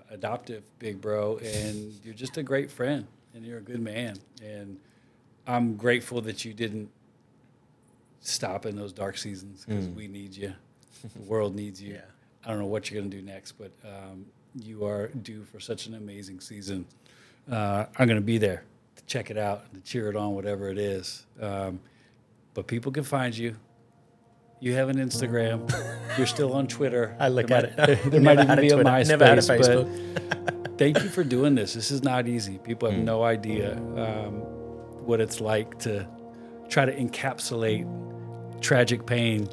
Speaker 1: adoptive big bro, and you're just a great friend, and you're a good man. And I'm grateful that you didn't stop in those dark seasons, because we need you. The world needs you. Yeah. I don't know what you're going to do next, but you are due for such an amazing season. I'm going to be there to check it out and to cheer it on, whatever it is. But people can find you. You have an Instagram. You're still on Twitter.
Speaker 2: I look at it.
Speaker 1: There might even be a MySpace.
Speaker 2: Never had a Facebook.
Speaker 1: But thank you for doing this. This is not easy. People have no idea what it's like to try to encapsulate tragic pain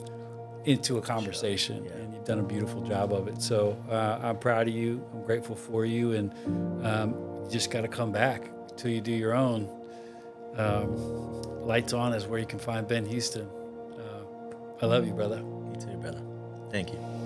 Speaker 1: into a conversation. Sure. Yeah. And you've done a beautiful job of it. So I'm proud of you. I'm grateful for you. And you just got to come back till you do your own. Lights On is where you can find Ben Houston. I love you, brother.
Speaker 2: You too, brother. Thank you.